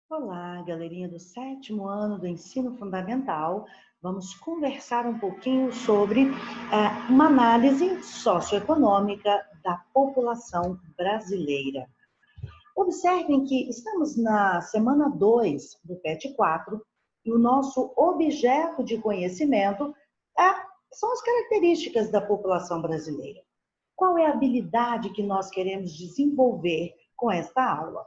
Olá, galerinha do sétimo ano do ensino fundamental. Vamos conversar um pouquinho sobre uma análise socioeconômica da população brasileira. Observem que estamos na semana 2 do PET 4 e o nosso objeto de conhecimento são as características da população brasileira. Qual é a habilidade que nós queremos desenvolver com esta aula?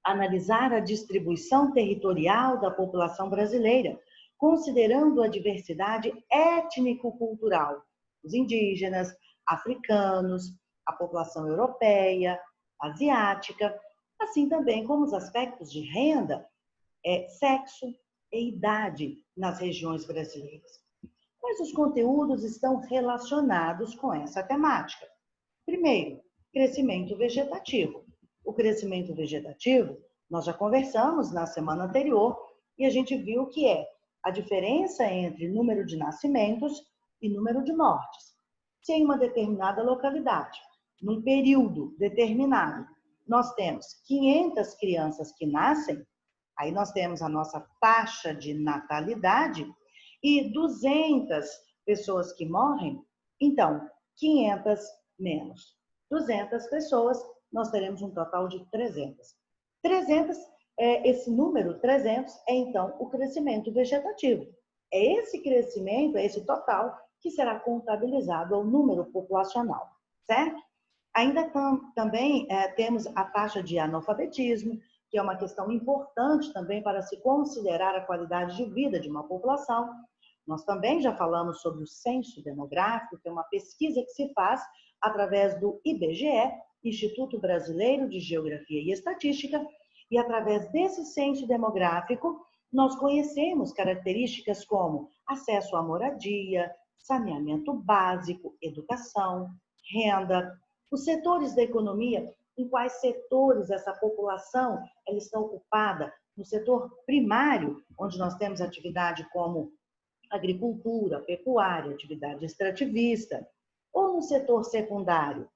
Analisar a distribuição territorial da população brasileira, considerando a diversidade étnico-cultural, os indígenas, africanos, a população europeia, asiática, assim também como os aspectos de renda, sexo e idade nas regiões brasileiras. Quais os conteúdos estão relacionados com essa temática? Primeiro, crescimento vegetativo. O crescimento vegetativo, nós já conversamos na semana anterior e a gente viu que é a diferença entre número de nascimentos e número de mortes. Se em uma determinada localidade, num período determinado, nós temos 500 crianças que nascem, aí nós temos a nossa taxa de natalidade e 200 pessoas que morrem, então 500 menos 200 pessoas, nós teremos um total de 300. 300, esse número 300 é então o crescimento vegetativo. É esse crescimento, é esse total que será contabilizado ao número populacional, certo? Ainda também temos a taxa de analfabetismo, que é uma questão importante também para se considerar a qualidade de vida de uma população. Nós também já falamos sobre o censo demográfico, que é uma pesquisa que se faz através do IBGE, Instituto Brasileiro de Geografia e Estatística, e através desse censo demográfico, nós conhecemos características como acesso à moradia, saneamento básico, educação, renda, os setores da economia, em quais setores essa população ela está ocupada. No setor primário, onde nós temos atividade como agricultura, pecuária, atividade extrativista, ou no setor secundário,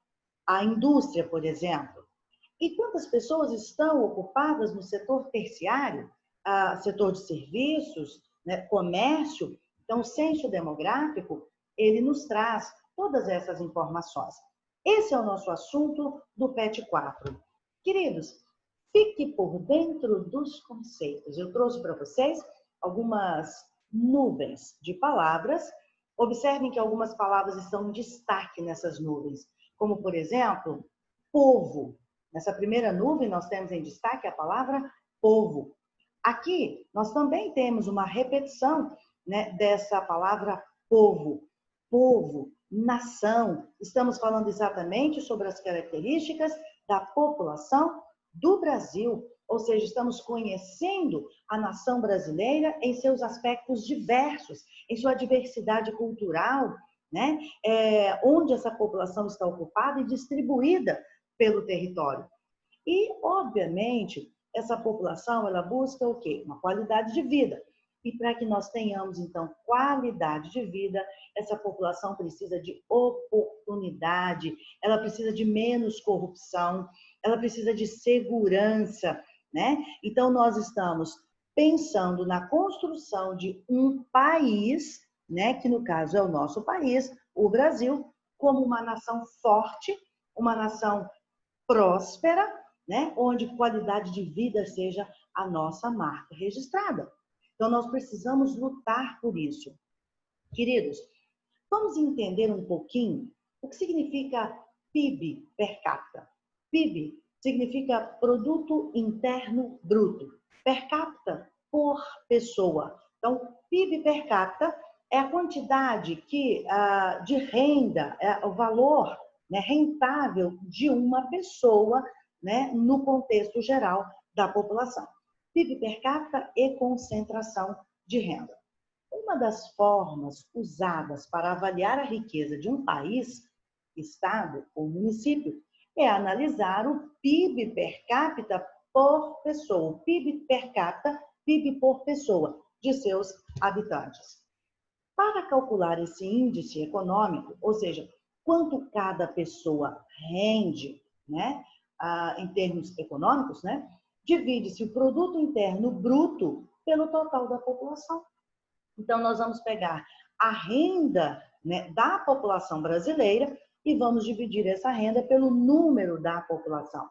a indústria, por exemplo. E quantas pessoas estão ocupadas no setor terciário, setor de serviços, né, comércio? Então, o censo demográfico, ele nos traz todas essas informações. Esse é o nosso assunto do PET 4. Queridos, fique por dentro dos conceitos. Eu trouxe para vocês algumas nuvens de palavras. Observem que algumas palavras estão em destaque nessas nuvens, como, por exemplo, povo. Nessa primeira nuvem, nós temos em destaque a palavra povo. Aqui, nós também temos uma repetição, né, dessa palavra povo. Povo, nação. Estamos falando exatamente sobre as características da população do Brasil. Ou seja, estamos conhecendo a nação brasileira em seus aspectos diversos, em sua diversidade cultural, né? Onde essa população está ocupada e distribuída pelo território. E, obviamente, essa população, ela busca o quê? Uma qualidade de vida. E para que nós tenhamos, então, qualidade de vida, essa população precisa de oportunidade, ela precisa de menos corrupção, ela precisa de segurança, né? Então, nós estamos pensando na construção de um país, né, que no caso é o nosso país, o Brasil, como uma nação forte, uma nação próspera, né, onde qualidade de vida seja a nossa marca registrada. Então, nós precisamos lutar por isso. Queridos, vamos entender um pouquinho o que significa PIB per capita. PIB significa Produto Interno Bruto. Per capita, por pessoa. Então, PIB per capita é a quantidade de renda, é o valor, né, rentável de uma pessoa, né, no contexto geral da população. PIB per capita e concentração de renda. Uma das formas usadas para avaliar a riqueza de um país, estado ou município é analisar o PIB per capita por pessoa, o PIB per capita, PIB por pessoa de seus habitantes. Para calcular esse índice econômico, ou seja, quanto cada pessoa rende, né, em termos econômicos, né, divide-se o produto interno bruto pelo total da população. Então, nós vamos pegar a renda, né, da população brasileira e vamos dividir essa renda pelo número da população.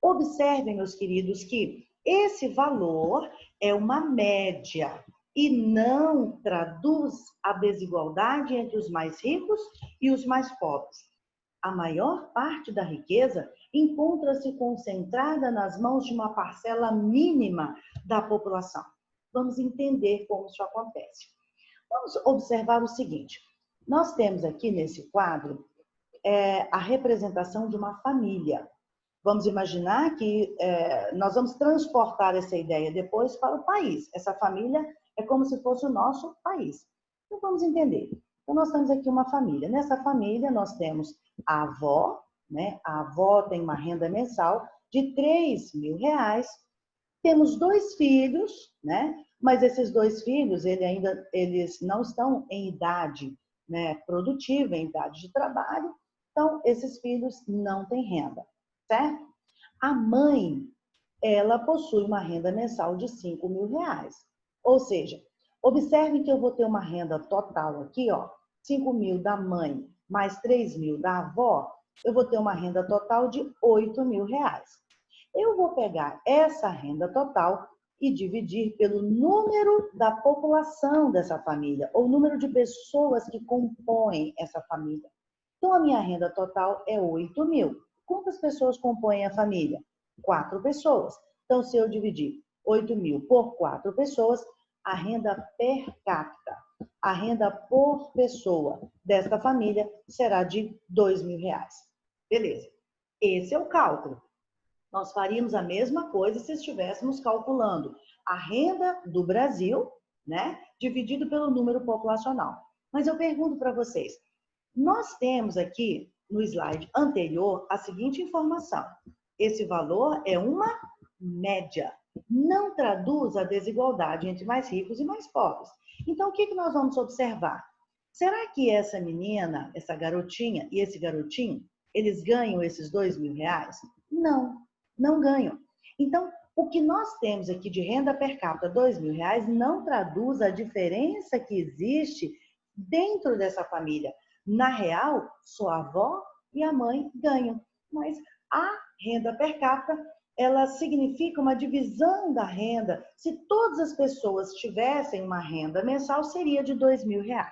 Observem, meus queridos, que esse valor é uma média e não traduz a desigualdade entre os mais ricos e os mais pobres. A maior parte da riqueza encontra-se concentrada nas mãos de uma parcela mínima da população. Vamos entender como isso acontece. Vamos observar o seguinte: nós temos aqui nesse quadro a representação de uma família. Vamos imaginar que nós vamos transportar essa ideia depois para o país. Essa família é como se fosse o nosso país. Então, vamos entender. Então, nós temos aqui uma família. Nessa família, nós temos a avó, né? A avó tem uma renda mensal de R$ 3.000. Temos 2 filhos, né? Mas esses 2 filhos, eles não estão em idade, né, produtiva, em idade de trabalho. Então, esses filhos não têm renda, certo? A mãe, ela possui uma renda mensal de R$ 5.000. Ou seja, observe que eu vou ter uma renda total aqui, ó, 5.000 da mãe mais 3.000 da avó, eu vou ter uma renda total de R$ 8.000. Eu vou pegar essa renda total e dividir pelo número da população dessa família, ou número de pessoas que compõem essa família. Então, a minha renda total é 8.000. Quantas pessoas compõem a família? 4 pessoas. Então, se eu dividir 8.000 por 4 pessoas, a renda per capita, a renda por pessoa desta família será de R$ 2.000. Beleza. Esse é o cálculo. Nós faríamos a mesma coisa se estivéssemos calculando a renda do Brasil, né, dividido pelo número populacional. Mas eu pergunto para vocês, nós temos aqui no slide anterior a seguinte informação: esse valor é uma média, não traduz a desigualdade entre mais ricos e mais pobres. Então, o que nós vamos observar? Será que essa menina, essa garotinha e esse garotinho, eles ganham esses R$ 2.000? Não, não ganham. Então, o que nós temos aqui de renda per capita, R$ 2.000, não traduz a diferença que existe dentro dessa família. Na real, só a avó e a mãe ganham, mas a renda per capita, ela significa uma divisão da renda. Se todas as pessoas tivessem uma renda mensal, seria de R$ 2.000,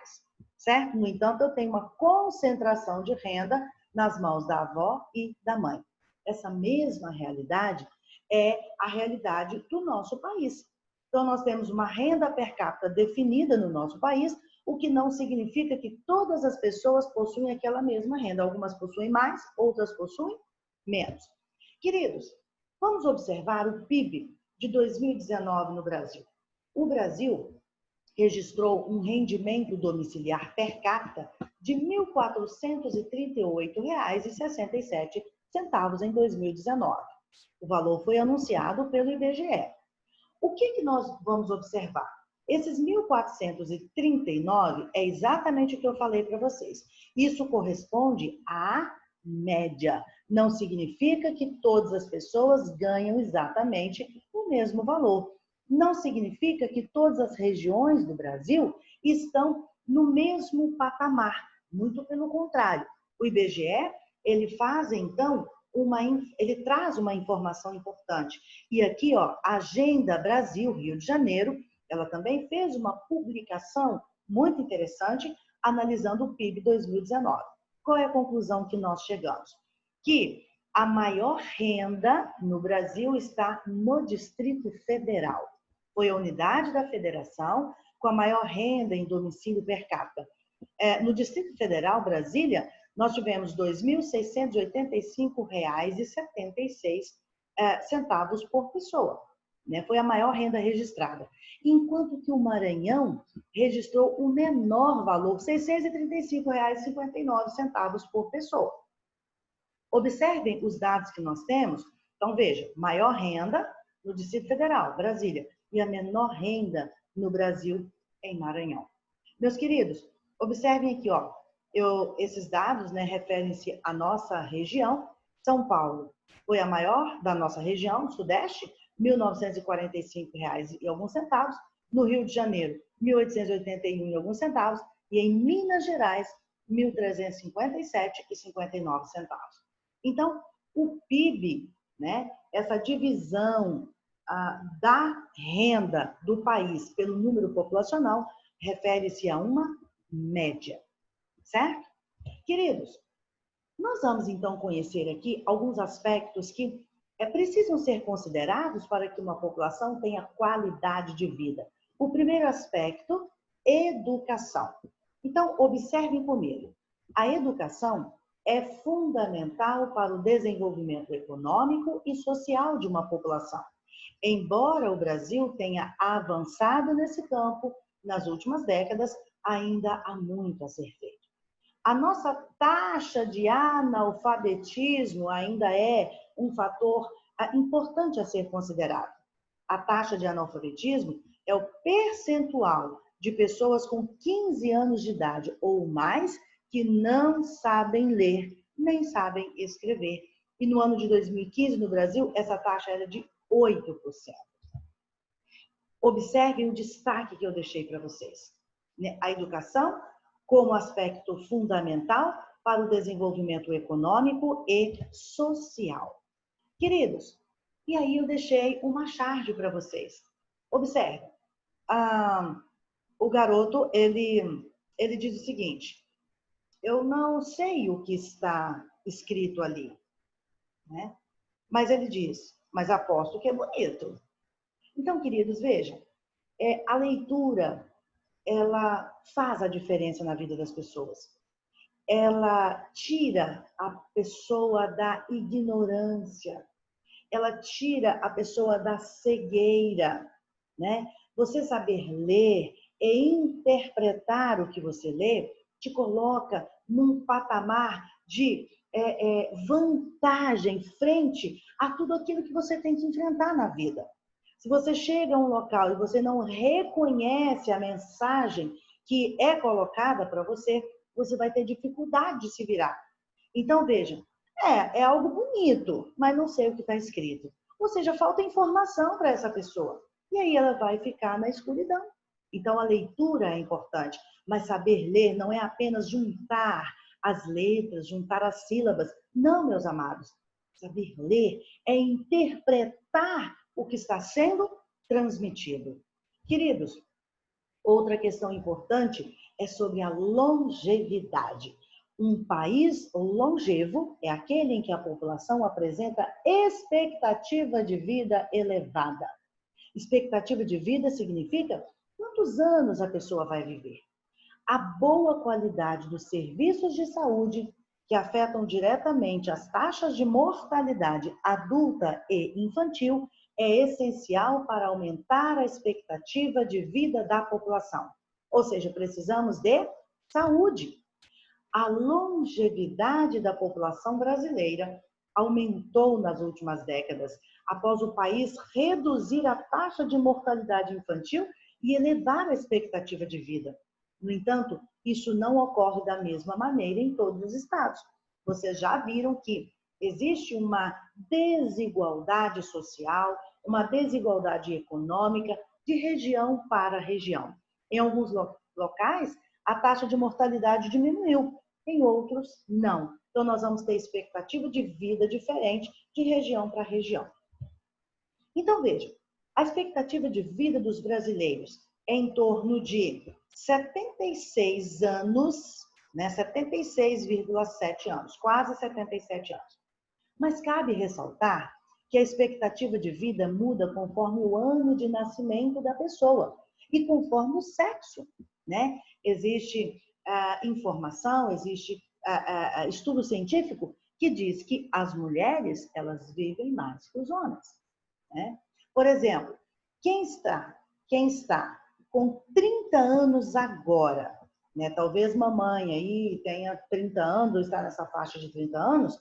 certo? No entanto, eu tenho uma concentração de renda nas mãos da avó e da mãe. Essa mesma realidade é a realidade do nosso país. Então, nós temos uma renda per capita definida no nosso país, o que não significa que todas as pessoas possuem aquela mesma renda. Algumas possuem mais, outras possuem menos. Queridos, vamos observar o PIB de 2019 no Brasil. O Brasil registrou um rendimento domiciliar per capita de R$ 1.438,67 em 2019. O valor foi anunciado pelo IBGE. O que nós vamos observar? Esses 1.439 é exatamente o que eu falei para vocês. Isso corresponde à média. Não significa que todas as pessoas ganham exatamente o mesmo valor. Não significa que todas as regiões do Brasil estão no mesmo patamar. Muito pelo contrário. O IBGE, ele faz, então, ele traz uma informação importante. E aqui, ó, a Agenda Brasil, Rio de Janeiro, ela também fez uma publicação muito interessante analisando o PIB 2019. Qual é a conclusão que nós chegamos? Que a maior renda no Brasil está no Distrito Federal. Foi a unidade da federação com a maior renda em domicílio per capita. No Distrito Federal, Brasília, nós tivemos R$ 2.685,76 por pessoa. Foi a maior renda registrada. Enquanto que o Maranhão registrou o menor valor, R$ 635,59 por pessoa. Observem os dados que nós temos. Então, veja, maior renda no Distrito Federal, Brasília, e a menor renda no Brasil, em Maranhão. Meus queridos, observem aqui, ó, esses dados, referem-se à nossa região. São Paulo foi a maior da nossa região, Sudeste, R$ 1.945 e alguns centavos. No Rio de Janeiro, R$ 1.881 e alguns centavos. E em Minas Gerais, R$ 1.357,59 centavos. Então, o PIB, né, essa divisão da renda do país pelo número populacional, refere-se a uma média, certo? Queridos, nós vamos então conhecer aqui alguns aspectos que precisam ser considerados para que uma população tenha qualidade de vida. O primeiro aspecto, educação. Então, observem comigo. A educação é fundamental para o desenvolvimento econômico e social de uma população. Embora o Brasil tenha avançado nesse campo nas últimas décadas, ainda há muito a ser feito. A nossa taxa de analfabetismo ainda é um fator importante a ser considerado. A taxa de analfabetismo é o percentual de pessoas com 15 anos de idade ou mais que não sabem ler nem sabem escrever. E no ano de 2015, no Brasil, essa taxa era de 8%. Observem o destaque que eu deixei para vocês. A educação como aspecto fundamental para o desenvolvimento econômico e social. Queridos, e aí eu deixei uma charge para vocês. Observe, o garoto, ele diz o seguinte: eu não sei o que está escrito ali, né? Mas ele diz, mas aposto que é bonito. Então, queridos, vejam, a leitura, ela faz a diferença na vida das pessoas. Ela tira a pessoa da ignorância. Ela tira a pessoa da cegueira, né? Você saber ler e interpretar o que você lê te coloca num patamar de vantagem frente a tudo aquilo que você tem que enfrentar na vida. Se você chega a um local e você não reconhece a mensagem que é colocada para você, você vai ter dificuldade de se virar. Então, veja, é algo bonito, mas não sei o que está escrito. Ou seja, falta informação para essa pessoa. E aí ela vai ficar na escuridão. Então, a leitura é importante, mas saber ler não é apenas juntar as letras, juntar as sílabas. Não, meus amados. Saber ler é interpretar o que está sendo transmitido. Queridos, outra questão importante é sobre a longevidade. Um país longevo é aquele em que a população apresenta expectativa de vida elevada. Expectativa de vida significa quantos anos a pessoa vai viver. A boa qualidade dos serviços de saúde, que afetam diretamente as taxas de mortalidade adulta e infantil, é essencial para aumentar a expectativa de vida da população. Ou seja, precisamos de saúde. A longevidade da população brasileira aumentou nas últimas décadas, após o país reduzir a taxa de mortalidade infantil e elevar a expectativa de vida. No entanto, isso não ocorre da mesma maneira em todos os estados. Vocês já viram que existe uma desigualdade social, uma desigualdade econômica de região para região. Em alguns locais, a taxa de mortalidade diminuiu, em outros, não. Então, nós vamos ter expectativa de vida diferente de região para região. Então, vejam, a expectativa de vida dos brasileiros é em torno de 76 anos, né? 76,7 anos, quase 77 anos. Mas cabe ressaltar que a expectativa de vida muda conforme o ano de nascimento da pessoa e conforme o sexo, né? Existe informação, existe estudo científico que diz que as mulheres, elas vivem mais que os homens, né? Por exemplo, quem está com 30 anos agora, né? Talvez mamãe aí tenha 30 anos, está nessa faixa de 30 anos,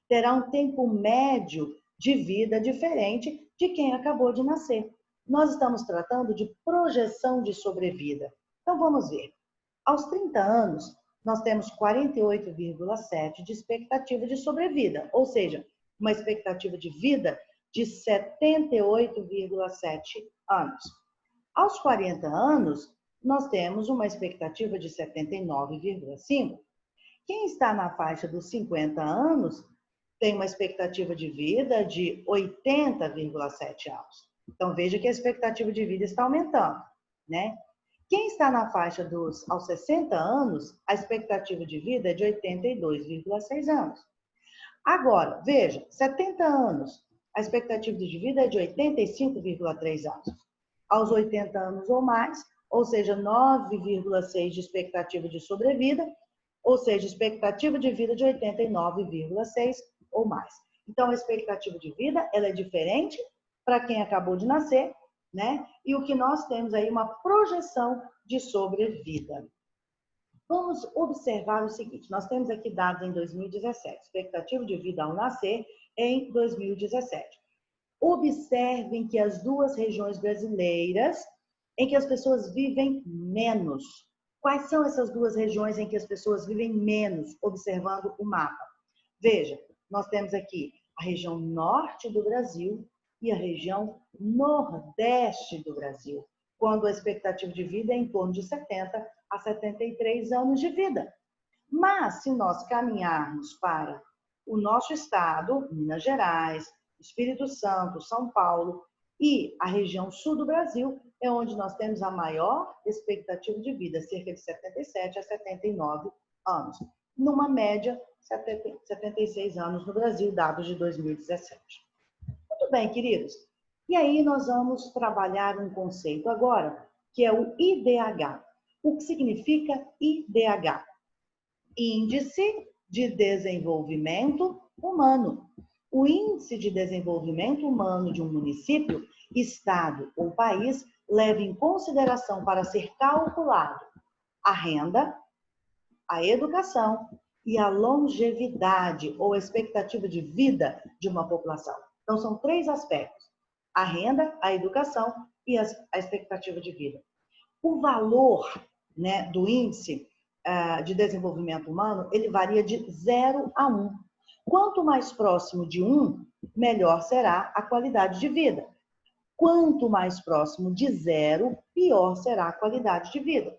terá um tempo médio de vida diferente de quem acabou de nascer. Nós estamos tratando de projeção de sobrevida. Então, vamos ver. Aos 30 anos, nós temos 48,7 de expectativa de sobrevida, ou seja, uma expectativa de vida de 78,7 anos. Aos 40 anos, nós temos uma expectativa de 79,5. Quem está na faixa dos 50 anos tem uma expectativa de vida de 80,7 anos. Então, veja que a expectativa de vida está aumentando, né? Quem está na faixa aos 60 anos, a expectativa de vida é de 82,6 anos. Agora, veja, 70 anos, a expectativa de vida é de 85,3 anos. Aos 80 anos ou mais, ou seja, 9,6 de expectativa de sobrevida, ou seja, expectativa de vida de 89,6 ou mais. Então, a expectativa de vida, ela é diferente para quem acabou de nascer, né? E o que nós temos aí, uma projeção de sobrevida. Vamos observar o seguinte, nós temos aqui dados em 2017, expectativa de vida ao nascer em 2017. Observem que as duas regiões brasileiras em que as pessoas vivem menos. Quais são essas duas regiões em que as pessoas vivem menos, observando o mapa? Veja, nós temos aqui a região norte do Brasil e a região nordeste do Brasil, quando a expectativa de vida é em torno de 70 a 73 anos de vida. Mas, se nós caminharmos para o nosso estado, Minas Gerais, Espírito Santo, São Paulo e a região sul do Brasil, é onde nós temos a maior expectativa de vida, cerca de 77 a 79 anos. Numa média, 76 anos no Brasil, dados de 2017. Muito bem, queridos. E aí nós vamos trabalhar um conceito agora, que é o IDH. O que significa IDH? Índice de Desenvolvimento Humano. O Índice de Desenvolvimento Humano de um município, estado ou país leva em consideração para ser calculado a renda, a educação e a longevidade ou expectativa de vida de uma população. Então, são três aspectos: a renda, a educação e a expectativa de vida. O valor, né, do índice de desenvolvimento humano, ele varia de 0 a 1. Quanto mais próximo de 1, melhor será a qualidade de vida. Quanto mais próximo de 0, pior será a qualidade de vida.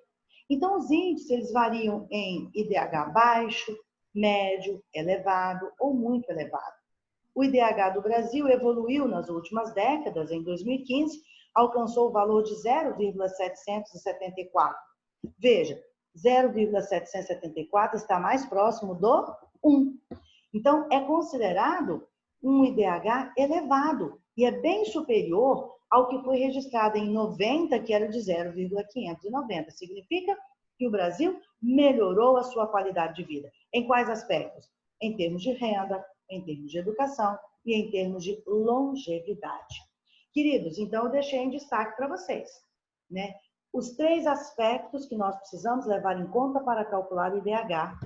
Então, os índices eles variam em IDH baixo, médio, elevado ou muito elevado. O IDH do Brasil evoluiu nas últimas décadas. Em 2015, alcançou o valor de 0,774. Veja, 0,774 está mais próximo do 1. Então, é considerado um IDH elevado e é bem superior ao que foi registrado em 90, que era de 0,590. Significa que o Brasil melhorou a sua qualidade de vida. Em quais aspectos? Em termos de renda, em termos de educação e em termos de longevidade. Queridos, então eu deixei em destaque para vocês, né? Os três aspectos que nós precisamos levar em conta para calcular o IDH.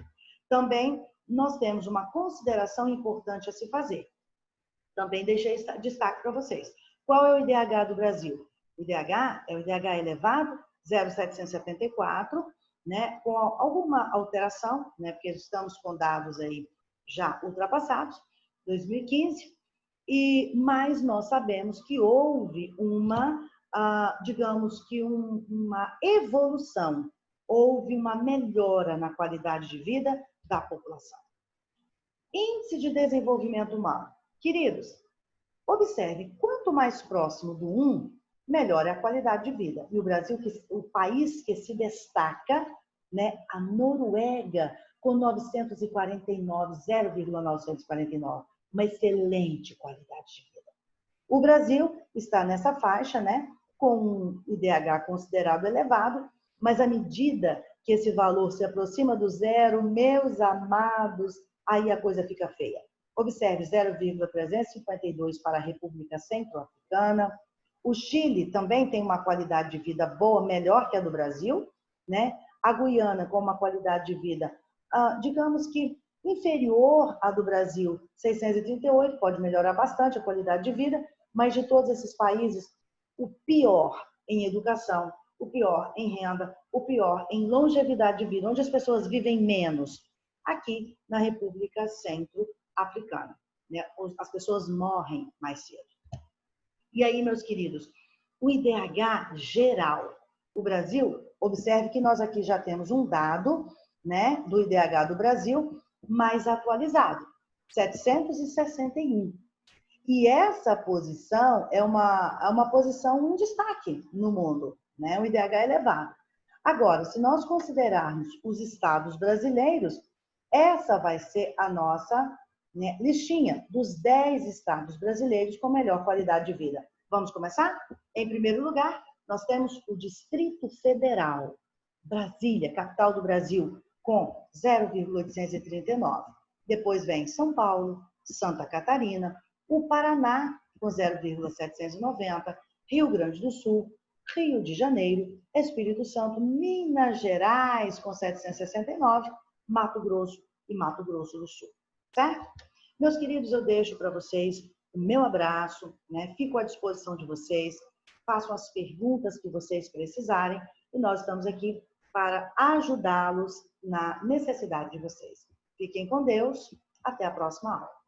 Também nós temos uma consideração importante a se fazer. Também deixei destaque para vocês. Qual é o IDH do Brasil? O IDH é o IDH elevado, 0,774, né, com alguma alteração, né, porque estamos com dados aí já ultrapassados, 2015, mas nós sabemos que houve uma, digamos que uma evolução, houve uma melhora na qualidade de vida da população. Índice de Desenvolvimento Humano. Queridos, observe, quanto mais próximo do 1, melhor é a qualidade de vida. E o Brasil, o país que se destaca, né, a Noruega, com 949, 0,949, uma excelente qualidade de vida. O Brasil está nessa faixa, né, com um IDH considerado elevado, mas à medida que esse valor se aproxima do 0, meus amados, aí a coisa fica feia. Observe, 0,352 para a República Centro-Africana. O Chile também tem uma qualidade de vida boa, melhor que a do Brasil, né? A Guiana com uma qualidade de vida, digamos que inferior à do Brasil, 638, pode melhorar bastante a qualidade de vida, mas de todos esses países, o pior em educação, o pior em renda, o pior em longevidade de vida, onde as pessoas vivem menos? Aqui na República Centro-Africana, né? As pessoas morrem mais cedo. E aí, meus queridos, o IDH geral, o Brasil, observe que nós aqui já temos um dado, né, do IDH do Brasil mais atualizado, 761. E essa posição é uma posição, um destaque no mundo, né? O IDH é elevado. Agora, se nós considerarmos os estados brasileiros, essa vai ser a nossa, né, listinha dos 10 estados brasileiros com melhor qualidade de vida. Vamos começar? Em primeiro lugar, nós temos o Distrito Federal, Brasília, capital do Brasil, com 0,839. Depois vem São Paulo, Santa Catarina, o Paraná, com 0,790, Rio Grande do Sul, Rio de Janeiro, Espírito Santo, Minas Gerais, com 769, Mato Grosso e Mato Grosso do Sul, certo? Meus queridos, eu deixo para vocês o meu abraço, né? Fico à disposição de vocês, façam as perguntas que vocês precisarem e nós estamos aqui para ajudá-los na necessidade de vocês. Fiquem com Deus, até a próxima aula.